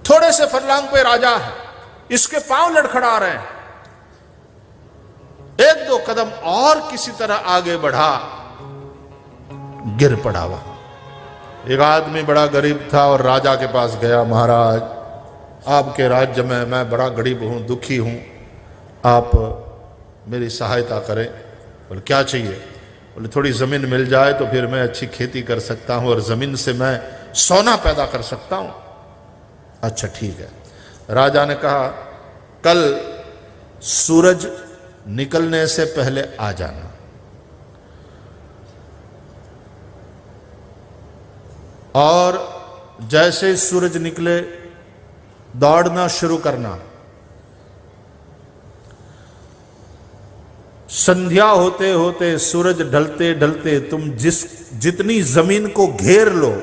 थोड़े से फरलांग पे राजा है, इसके पांव लड़खड़ा रहे हैं। एक दो कदम और किसी तरह आगे बढ़ा, गिर पड़ा वहां। एक आदमी बड़ा गरीब था और राजा के पास गया, महाराज आपके राज्य में मैं बड़ा गरीब हूं, दुखी हूं, आप मेरी सहायता करें। बोले क्या चाहिए? बोले थोड़ी ज़मीन मिल जाए तो फिर मैं अच्छी खेती कर सकता हूं और ज़मीन से मैं सोना पैदा कर सकता हूं। अच्छा ठीक है। राजा ने कहा कल सूरज निकलने से पहले आ जाना। और जैसे सूरज निकले दौड़ना शुरू करना। संध्या होते होते, सूरज ढलते ढलते तुम जितनी जमीन को घेर लो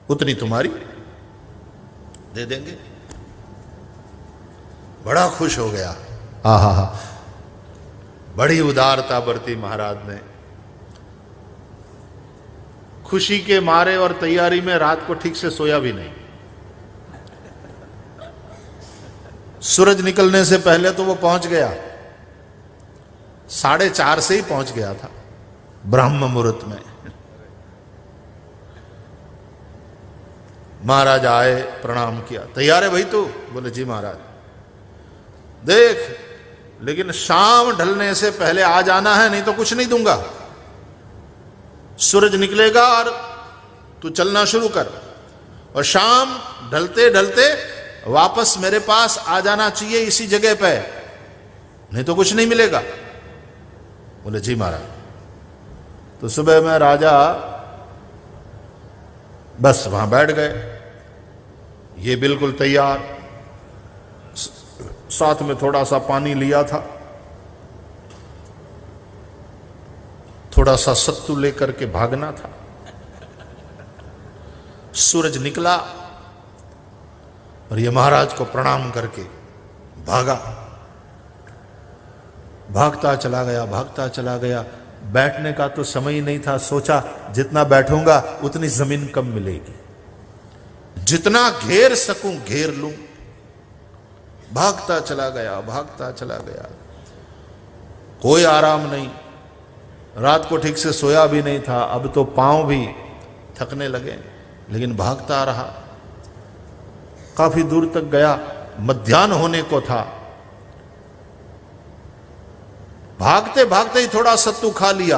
उतनी तुम्हारी दे देंगे। बड़ा खुश हो गया। आहा, बड़ी उदारता बरती महाराज ने। खुशी के मारे और तैयारी में रात को ठीक से सोया भी नहीं। सूरज निकलने से पहले तो वो पहुंच गया, 4:30 से ही पहुंच गया था ब्रह्म मुहूर्त में। महाराज आए, प्रणाम किया। तैयार है भाई तू? बोले जी महाराज। देख लेकिन शाम ढलने से पहले आ जाना है, नहीं तो कुछ नहीं दूंगा। सूरज निकलेगा और तू चलना शुरू कर, और शाम ढलते ढलते वापस मेरे पास आ जाना चाहिए इसी जगह पे, नहीं तो कुछ नहीं मिलेगा। बोले जी महाराज। तो सुबह में राजा बस वहां बैठ गए, ये बिल्कुल तैयार, साथ में थोड़ा सा पानी लिया था, थोड़ा सा सत्तू लेकर के भागना था। सूरज निकला और ये महाराज को प्रणाम करके भागा। भागता चला गया, भागता चला गया। बैठने का तो समय ही नहीं था। सोचा जितना बैठूंगा उतनी जमीन कम मिलेगी, जितना घेर सकूं घेर लूं। भागता चला गया, भागता चला गया। कोई आराम नहीं, रात को ठीक से सोया भी नहीं था। अब तो पांव भी थकने लगे, लेकिन भागता रहा। काफी दूर तक गया, मध्याह्न होने को था। भागते भागते ही थोड़ा सत्तू खा लिया,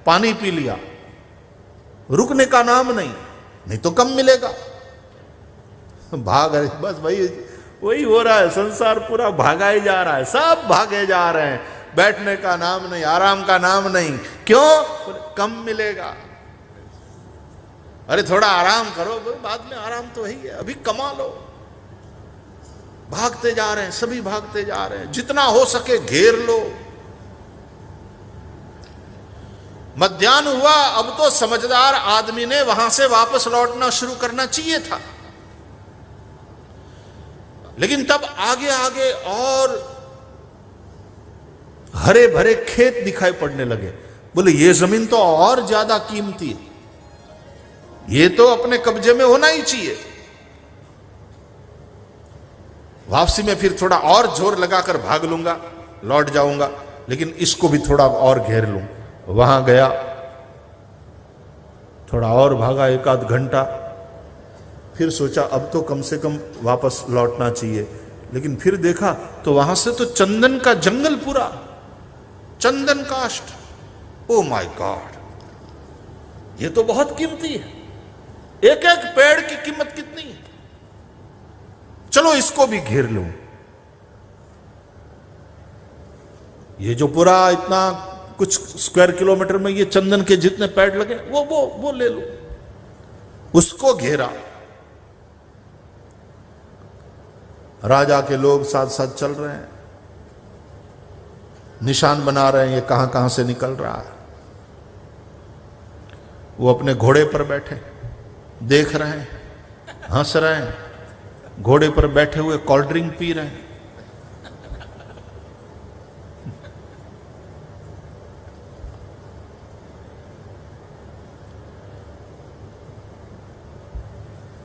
पानी पी लिया। रुकने का नाम नहीं, नहीं तो कम मिलेगा। भाग रहे, बस भाई वही हो रहा है। संसार पूरा भागा ही जा रहा है, सब भागे जा रहे हैं। बैठने का नाम नहीं, आराम का नाम नहीं। क्यों? कम मिलेगा। अरे थोड़ा आराम करो, बाद में आराम तो है ही है, अभी कमा लो। भागते जा रहे हैं, सभी भागते जा रहे हैं। जितना हो सके घेर लो। मध्याह्न हुआ, अब तो समझदार आदमी ने वहां से वापस लौटना शुरू करना चाहिए था, लेकिन तब आगे आगे और हरे भरे खेत दिखाई पड़ने लगे। बोले ये जमीन तो और ज्यादा कीमती है, ये तो अपने कब्जे में होना ही चाहिए। वापसी में फिर थोड़ा और जोर लगाकर भाग लूंगा, लौट जाऊंगा, लेकिन इसको भी थोड़ा और घेर लूं। वहां गया, थोड़ा और भागा, 1 आध घंटा। फिर सोचा अब तो कम से कम वापस लौटना चाहिए, लेकिन फिर देखा तो वहां से तो चंदन का जंगल पूरा, चंदन काष्ठ। ओ माय गॉड, ये तो बहुत कीमती है। एक एक पेड़ की कीमत कितनी है। चलो इसको भी घेर लूं। ये जो पूरा इतना कुछ स्क्वायर किलोमीटर में ये चंदन के जितने पेड़ लगे वो ले लो। उसको घेरा। राजा के लोग साथ साथ चल रहे हैं, निशान बना रहे हैं ये कहां कहां से निकल रहा है। वो अपने घोड़े पर बैठे देख रहे हैं, हंस रहे हैं। घोड़े पर बैठे हुए कोल्ड ड्रिंक पी रहे हैं।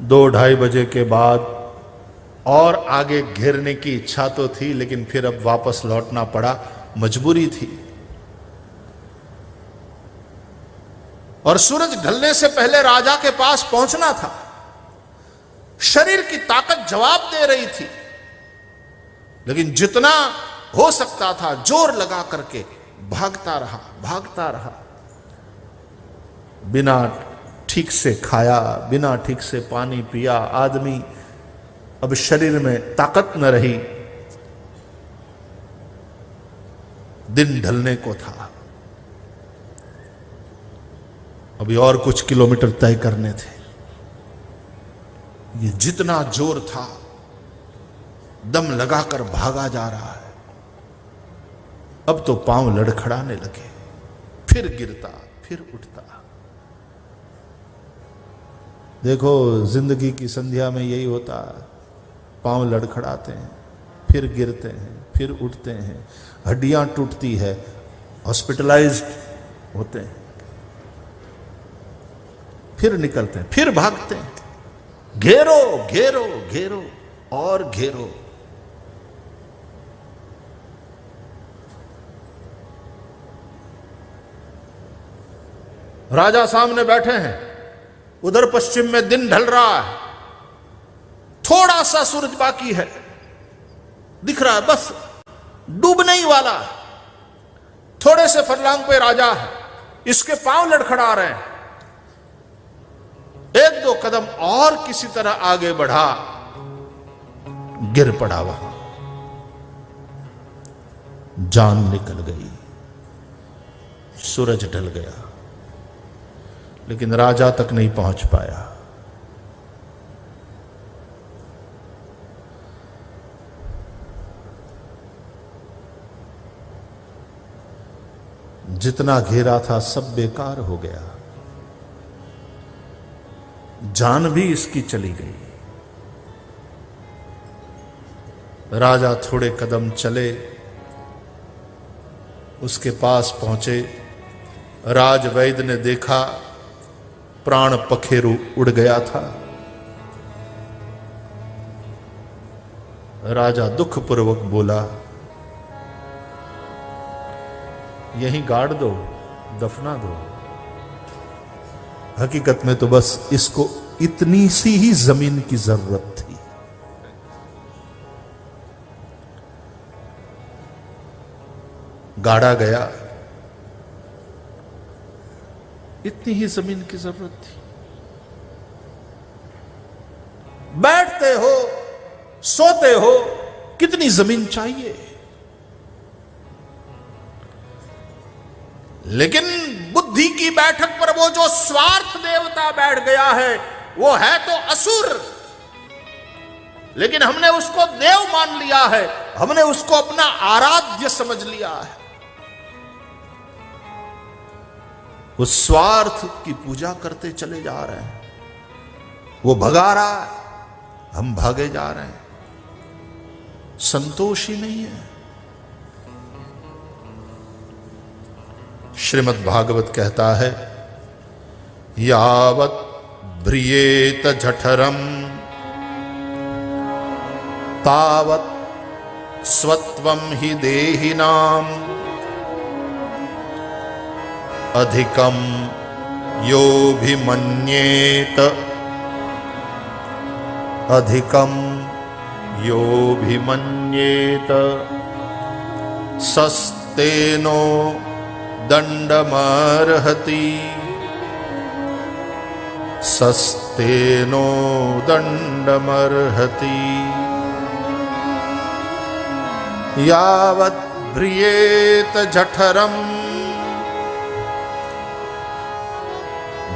दो 2:30 बजे के बाद और आगे घेरने की इच्छा तो थी, लेकिन फिर अब वापस लौटना पड़ा, मजबूरी थी। और सूरज ढलने से पहले राजा के पास पहुंचना था। शरीर की ताकत जवाब दे रही थी, लेकिन जितना हो सकता था जोर लगा करके भागता रहा। बिना ठीक से खाया, बिना ठीक से पानी पिया, आदमी अब शरीर में ताकत न रही। दिन ढलने को था, अभी और कुछ किलोमीटर तय करने थे। ये जितना जोर था, दम लगाकर भागा जा रहा है। अब तो पांव लड़खड़ाने लगे, फिर गिरता फिर उठता। देखो, जिंदगी की संध्या में यही होता है, पांव लड़खड़ाते हैं, फिर गिरते हैं, फिर उठते हैं, हड्डियां टूटती है, हॉस्पिटलाइज्ड होते हैं, फिर निकलते हैं, फिर भागते हैं। घेरो घेरो घेरो और घेरो। राजा सामने बैठे हैं, उधर पश्चिम में दिन ढल रहा है, थोड़ा सा सूरज बाकी है, दिख रहा है, बस डूबने ही वाला है। थोड़े से फरलांग पे राजा है, इसके पांव लड़खड़ा रहे हैं। एक दो कदम और किसी तरह आगे बढ़ा, गिर पड़ा वहां, जान निकल गई, सूरज ढल गया, लेकिन राजा तक नहीं पहुंच पाया। जितना घेरा था सब बेकार हो गया, जान भी इसकी चली गई। राजा थोड़े कदम चले, उसके पास पहुंचे। राजवैद्य ने देखा, प्राण पखेरु उड़ गया था। राजा दुखपूर्वक बोला, यहीं गाड़ दो, दफना दो। हकीकत में तो बस इसको इतनी सी ही जमीन की जरूरत थी। गाड़ा गया, इतनी ही जमीन की जरूरत थी। बैठते हो, सोते हो, कितनी जमीन चाहिए? लेकिन बुद्धि की बैठक पर वो जो स्वार्थ देवता बैठ गया है, वो है तो असुर, लेकिन हमने उसको देव मान लिया है, हमने उसको अपना आराध्य समझ लिया है। उस स्वार्थ की पूजा करते चले जा रहे हैं। वो भगा रहा है, हम भागे जा रहे हैं, संतोष ही नहीं है। श्रीमद् भागवत कहता है, यावत् भ्रियेत जठरम तावत् स्वत्वं हि देहिनाम् अधिकं योऽभिमन्येत अधिकं योऽभिमन्येत सस्तेनो दंडमर्हति सस्तेनो दंडमर्हति यावत् भ्रियेत जठरम।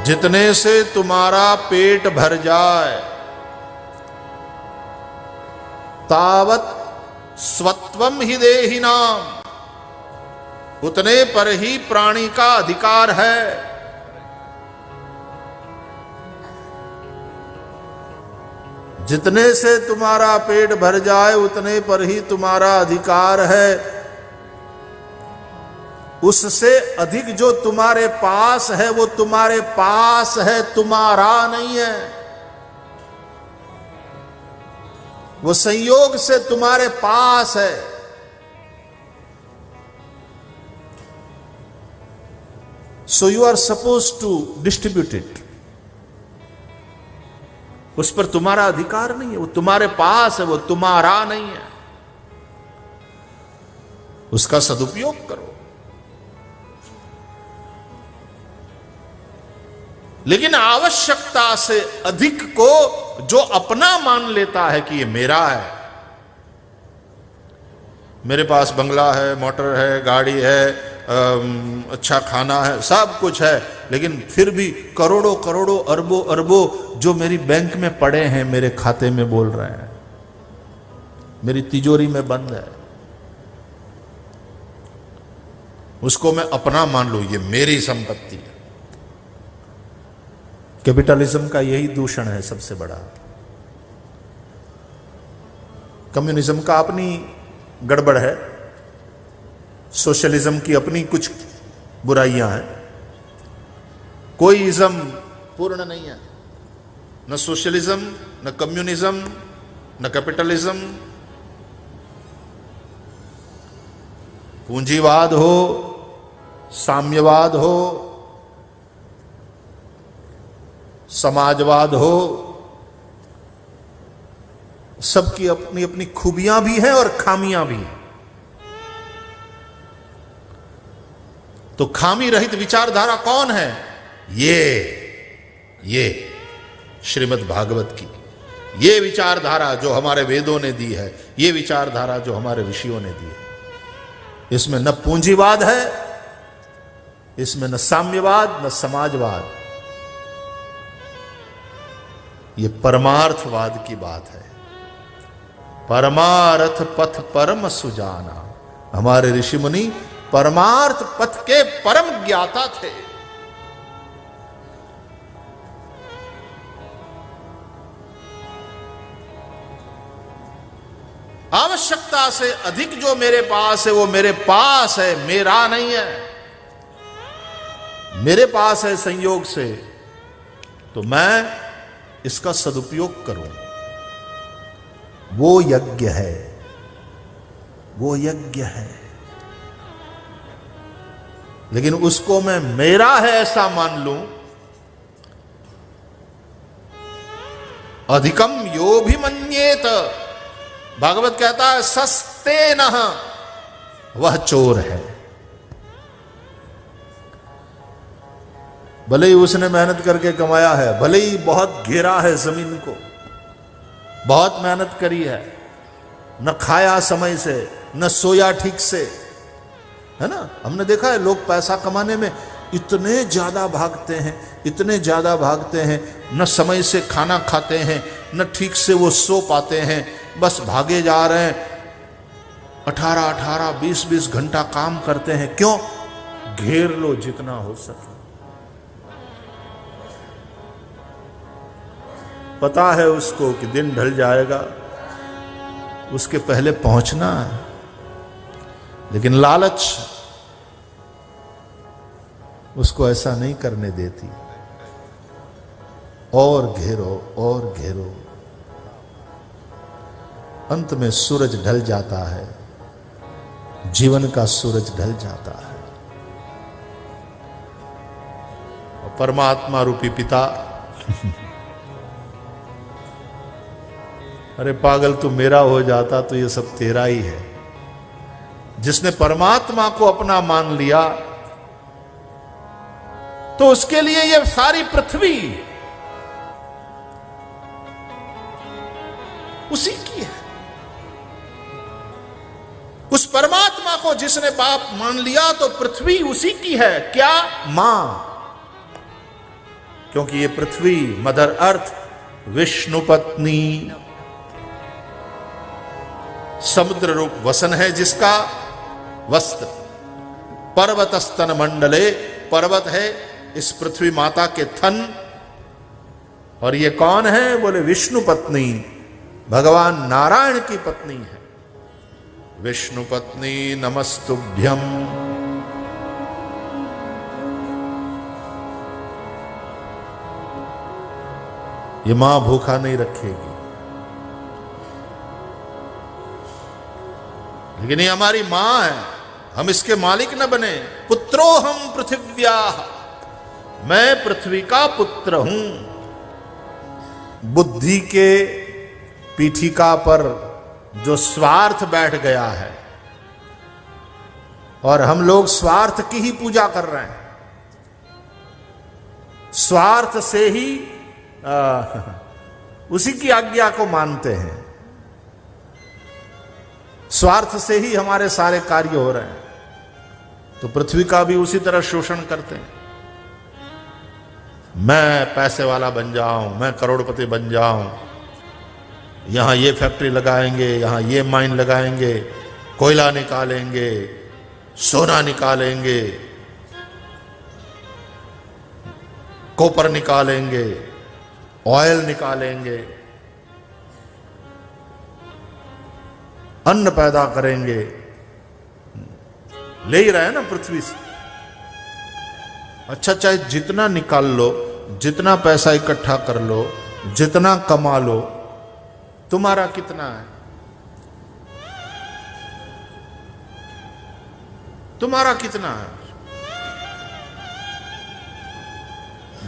जितने से तुम्हारा पेट भर जाए, तावत् स्वत्वम हि देहिनाम, उतने पर ही प्राणी का अधिकार है। जितने से तुम्हारा पेट भर जाए, उतने पर ही तुम्हारा अधिकार है। उससे अधिक जो तुम्हारे पास है, वो तुम्हारे पास है, तुम्हारा नहीं है। वो संयोग से तुम्हारे पास है। So you are suppose to distribute it. उस पर तुम्हारा अधिकार नहीं है, वो तुम्हारे पास है, वो तुम्हारा नहीं है। उसका सदुपयोग करो। लेकिन आवश्यकता से अधिक को जो अपना मान लेता है कि ये मेरा है, मेरे पास बंगला है, मोटर है, गाड़ी है, अच्छा खाना है, सब कुछ है, लेकिन फिर भी करोड़ों करोड़ों अरबों अरबों जो मेरी बैंक में पड़े हैं, मेरे खाते में बोल रहे हैं, मेरी तिजोरी में बंद है, उसको मैं अपना मान लूं, ये मेरी संपत्ति है। कैपिटलिज्म का यही दूषण है सबसे बड़ा। कम्युनिज्म का अपनी गड़बड़ है, सोशलिज्म की अपनी कुछ बुराइयां हैं। कोई इज्म पूर्ण नहीं है, न सोशलिज्म, न कम्युनिज्म, न कैपिटलिज्म। पूंजीवाद हो, साम्यवाद हो, समाजवाद हो, सबकी अपनी अपनी खूबियां भी हैं और खामियां भी हैं। तो खामी रहित विचारधारा कौन है? ये श्रीमद् भागवत की ये विचारधारा जो हमारे वेदों ने दी है, ये विचारधारा जो हमारे ऋषियों ने दी है। इसमें न पूंजीवाद है, इसमें न साम्यवाद, न समाजवाद। ये परमार्थवाद की बात है। परमार्थ पथ परम सुजाना। हमारे ऋषि मुनि परमार्थ पथ के परम ज्ञाता थे। आवश्यकता से अधिक जो मेरे पास है वो मेरे पास है, मेरा नहीं है। मेरे पास है संयोग से, तो मैं इसका सदुपयोग करूं। वो यज्ञ है, वो यज्ञ है। लेकिन उसको मैं मेरा है ऐसा मान लूं। अधिकम यो भी मन्येत, भागवत कहता है सस्ते न, वह चोर है। भले ही उसने मेहनत करके कमाया है, भले ही बहुत घेरा है जमीन को, बहुत मेहनत करी है, न खाया समय से, न सोया ठीक से, है ना। हमने देखा है लोग पैसा कमाने में इतने ज्यादा भागते हैं, इतने ज्यादा भागते हैं, न समय से खाना खाते हैं, न ठीक से वो सो पाते हैं, बस भागे जा रहे हैं। 18-18, 20-20 घंटा काम करते हैं। क्यों? घेर लो जितना हो सके। पता है उसको कि दिन ढल जाएगा, उसके पहले पहुंचना है, लेकिन लालच उसको ऐसा नहीं करने देती। और घेरो और घेरो, अंत में सूरज ढल जाता है, जीवन का सूरज ढल जाता है। और परमात्मा रूपी पिता अरे पागल, तू मेरा हो जाता तो ये सब तेरा ही है। जिसने परमात्मा को अपना मान लिया तो उसके लिए ये सारी पृथ्वी उसी की है। उस परमात्मा को जिसने बाप मान लिया तो पृथ्वी उसी की है। क्या? मां। क्योंकि ये पृथ्वी मदर अर्थ विष्णु पत्नी, समुद्र रूप वसन है जिसका वस्त्र। पर्वतस्तन मंडले, पर्वत है इस पृथ्वी माता के थन। और ये कौन है? बोले विष्णु पत्नी, भगवान नारायण की पत्नी है। विष्णु पत्नी नमस्तुभ्यम। ये मां भूखा नहीं रखेगी। लेकिन ये हमारी मां है, हम इसके मालिक न बने। पुत्रो हम पृथिव्या, मैं पृथ्वी का पुत्र हूं। बुद्धि के पीठिका पर जो स्वार्थ बैठ गया है, और हम लोग स्वार्थ की ही पूजा कर रहे हैं, स्वार्थ से ही उसी की आज्ञा को मानते हैं, स्वार्थ से ही हमारे सारे कार्य हो रहे हैं। तो पृथ्वी का भी उसी तरह शोषण करते हैं। मैं पैसे वाला बन जाऊं, मैं करोड़पति बन जाऊं, यहां ये फैक्ट्री लगाएंगे, यहां ये माइन लगाएंगे, कोयला निकालेंगे, सोना निकालेंगे, कॉपर निकालेंगे, ऑयल निकालेंगे, अन्न पैदा करेंगे। ले ही रहे हैं ना पृथ्वी से। अच्छा, चाहे जितना निकाल लो, जितना पैसा इकट्ठा कर लो, जितना कमा लो, तुम्हारा कितना है? तुम्हारा कितना है?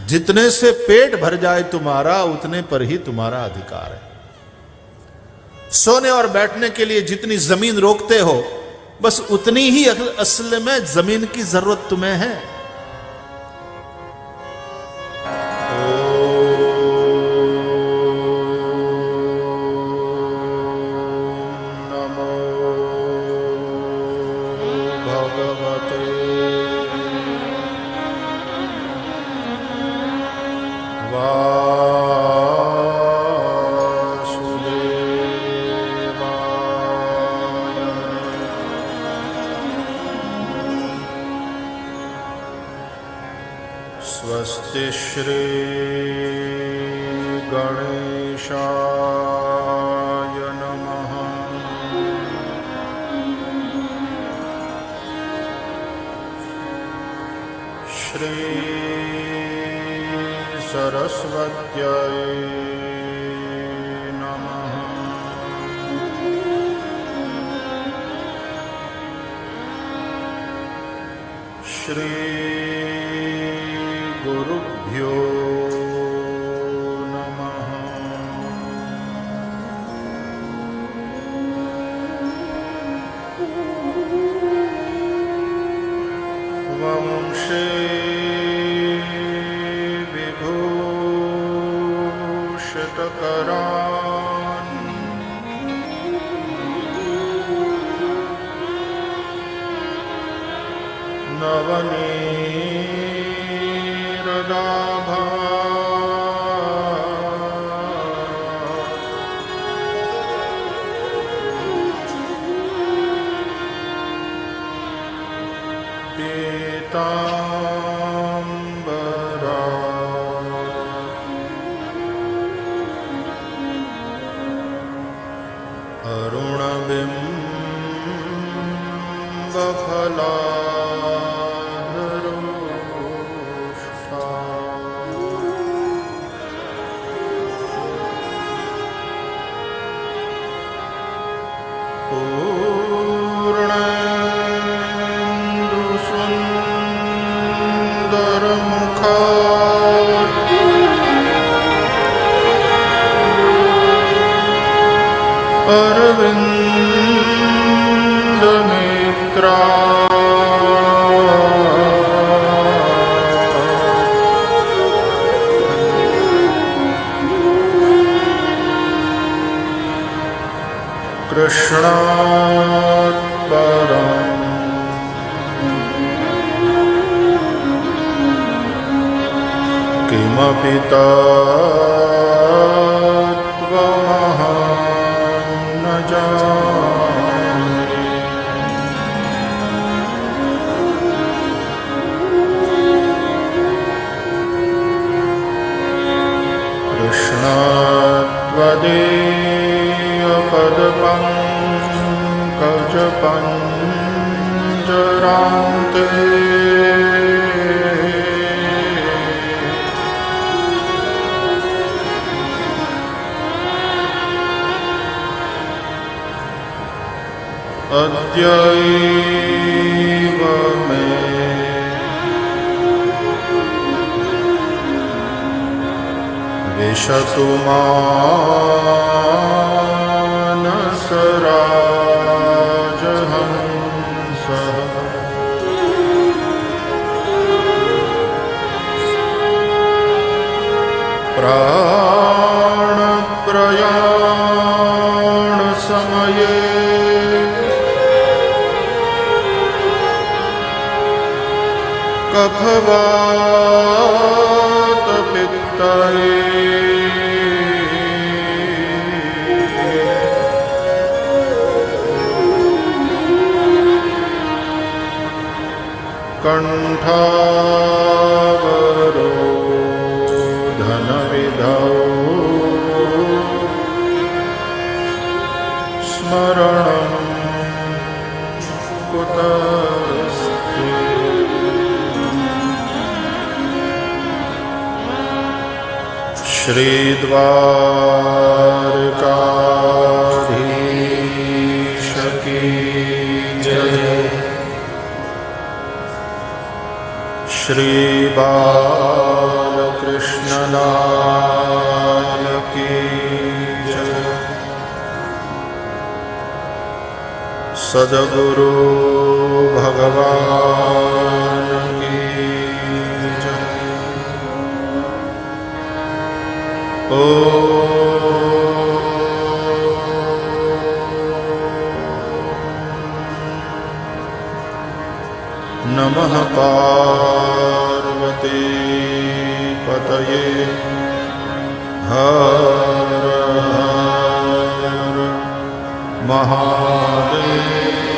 जितने से पेट भर जाए तुम्हारा, उतने पर ही तुम्हारा अधिकार है। सोने और बैठने के लिए जितनी जमीन रोकते हो, बस उतनी ही असल में जमीन की जरूरत तुम्हें है। स्वस्ति श्री गणेशाय नमः। श्री सरस्वत्यै नमः। श्री गुरुभ्यो नमः। वंशे विभूषितकरान् नवनीरदाभा पीताम्बरा अरुणबिम्बफला अरविंद नेत्रा कृष्णात् परम् किमपि तत्त्वमहं न जाने। कृष्णात् त्वदीयपदपङ्कजपञ्जरान्ते अद्यैव मे विशतु मानसराजहंसः प्राणप्रयाण समये कफवातपित्तये कण्ठावरोधनविधौ स्मरणं कुतस्ते श्रीद्वारकाधीश की जय। श्री बालकृष्णलाल की जय। सद्गुरु भगवान की जय। ओ नमः पार्वती पतये हर हर महादेव।